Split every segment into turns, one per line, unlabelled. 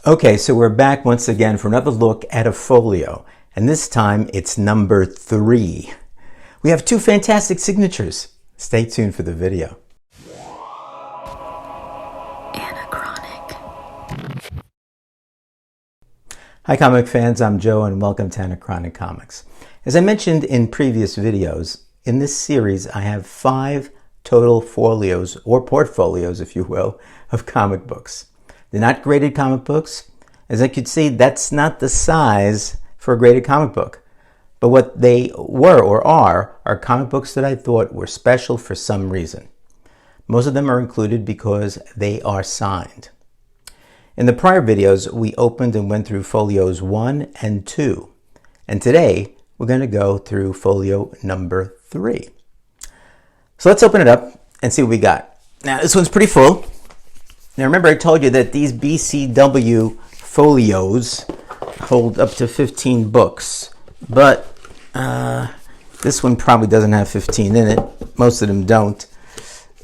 Okay, so we're back once again for another look at a folio, and this time it's number 3. We have 2 fantastic signatures. Stay tuned for the video.
Anachronic.
Hi comic fans, I'm Joe and welcome to Anachronic Comics. As I mentioned in previous videos, in this series I have 5 total folios, or portfolios if you will, of comic books. They're not graded comic books. As I could see, that's not the size for a graded comic book. But what they were or are comic books that I thought were special for some reason. Most of them are included because they are signed. In the prior videos, we opened and went through folios 1 and 2. And today, we're going to go through folio number 3. So let's open it up and see what we got. Now, this one's pretty full. Now remember I told you that these BCW folios hold up to 15 books, but this one probably doesn't have 15 in it. Most of them don't.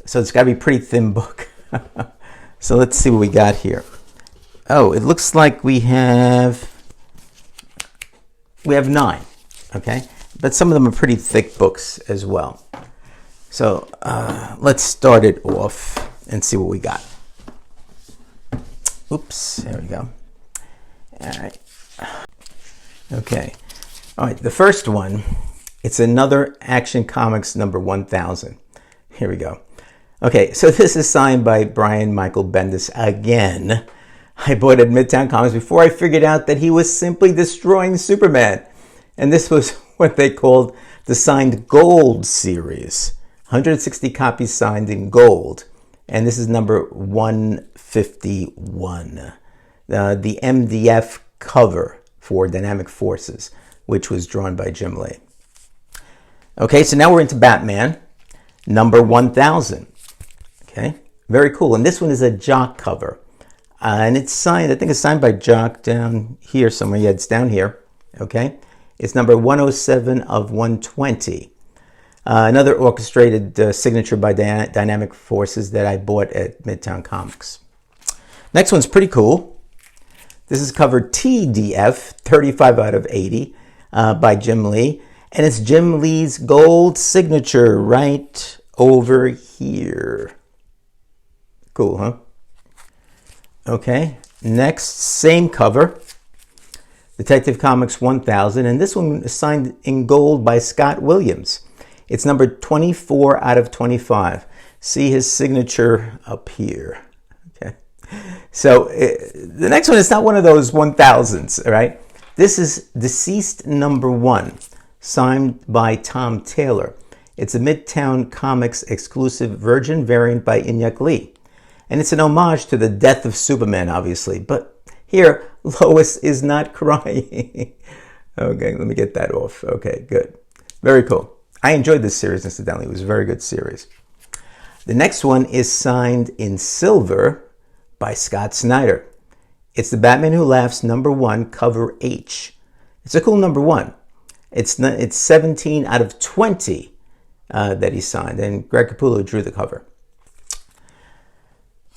So it's got to be a pretty thin book. So let's see what we got here. Oh, it looks like we have 9, okay? But some of them are pretty thick books as well. So let's start it off and see what we got. Oops, there we go. All right. Okay. All right, the first one, it's another Action Comics number 1000. Here we go. Okay, so this is signed by Brian Michael Bendis again. I bought it at Midtown Comics before I figured out that he was simply destroying Superman. And this was what they called the signed gold series. 160 copies signed in gold. And this is number 151. The MDF cover for Dynamic Forces, which was drawn by Jim Lee. Okay, so now we're into Batman, number 1000. Okay, very cool. And this one is a Jock cover. And it's signed, I think it's signed by Jock down here somewhere. Yeah, it's down here. Okay, it's number 107 of 120. Another orchestrated signature by Dynamic Forces that I bought at Midtown Comics. Next one's pretty cool. This is cover TDF, 35 out of 80, by Jim Lee. And it's Jim Lee's gold signature right over here. Cool, huh? Okay, next, same cover. Detective Comics 1000. And this one is signed in gold by Scott Williams. It's number 24 out of 25. See his signature up here. Okay. So the next one is not one of those 1000s, all right? This is Deceased number 1, signed by Tom Taylor. It's a Midtown Comics exclusive Virgin variant by Iñak Lee. And it's an homage to the death of Superman, obviously. But here, Lois is not crying. Okay, let me get that off. Okay, good. Very cool. I enjoyed this series, incidentally. It was a very good series. The next one is signed in silver by Scott Snyder. It's the Batman Who Laughs number 1, cover H. It's a cool number 1. It's 17 out of 20 that he signed, and Greg Capullo drew the cover.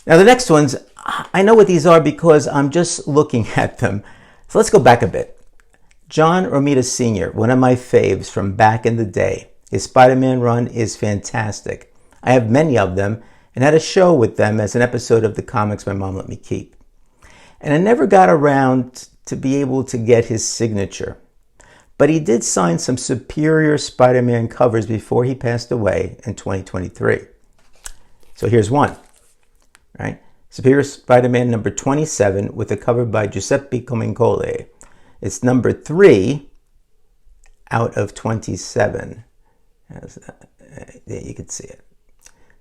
Now the next ones, I know what these are because I'm just looking at them. So let's go back a bit. John Romita Sr., one of my faves from back in the day. His Spider-Man run is fantastic. I have many of them and had a show with them as an episode of the comics my mom let me keep. And I never got around to be able to get his signature. But he did sign some Superior Spider-Man covers before he passed away in 2023. So here's one, right? Superior Spider-Man number 27 with a cover by Giuseppe Comincole. It's number 3 out of 27. There you can see it.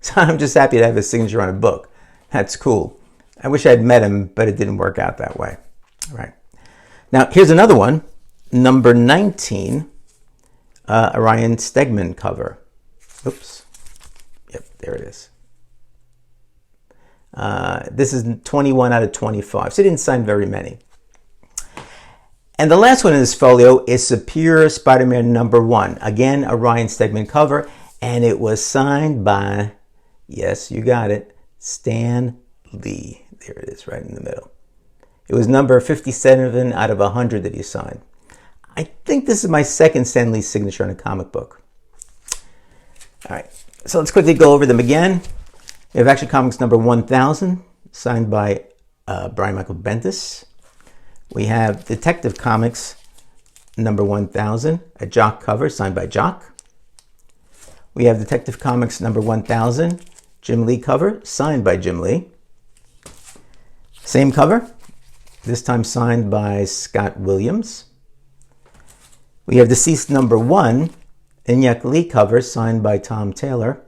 So I'm just happy to have his signature on a book. That's cool. I wish I'd met him, but it didn't work out that way. All right. Now, here's another one. Number 19, Orion Stegman cover. Oops. Yep, there it is. This is 21 out of 25. So he didn't sign very many. And the last one in this folio is Superior Spider-Man number 1. Again, a Ryan Stegman cover. And it was signed by, yes, you got it, Stan Lee. There it is, right in the middle. It was number 57 out of 100 that he signed. I think this is my second Stan Lee signature in a comic book. All right, so let's quickly go over them again. We have Action Comics number 1000, signed by Brian Michael Bendis. We have Detective Comics number 1000, a Jock cover, signed by Jock. We have Detective Comics number 1000, Jim Lee cover, signed by Jim Lee. Same cover, this time signed by Scott Williams. We have Deceased number 1, Inyak Lee cover, signed by Tom Taylor.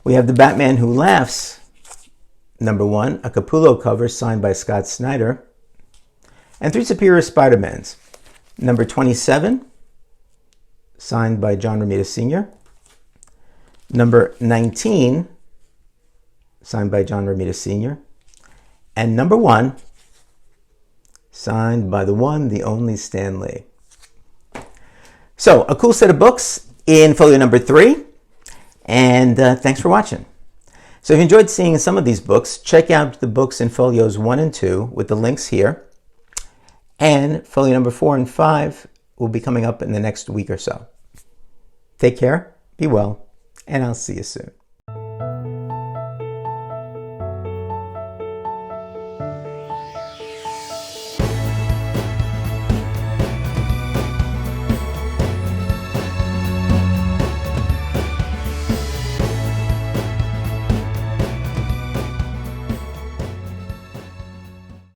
We have The Batman Who Laughs number 1, a Capullo cover, signed by Scott Snyder. And Three Superior Spider-Mans, number 27, signed by John Romita Sr. Number 19, signed by John Romita Sr. And number 1, signed by the one, the only Stan Lee. So, a cool set of books in folio number 3. And thanks for watching. So if you enjoyed seeing some of these books, check out the books in folios 1 and 2 with the links here. And folio number 4 and 5 will be coming up in the next week or so. Take care, be well, and I'll see you soon.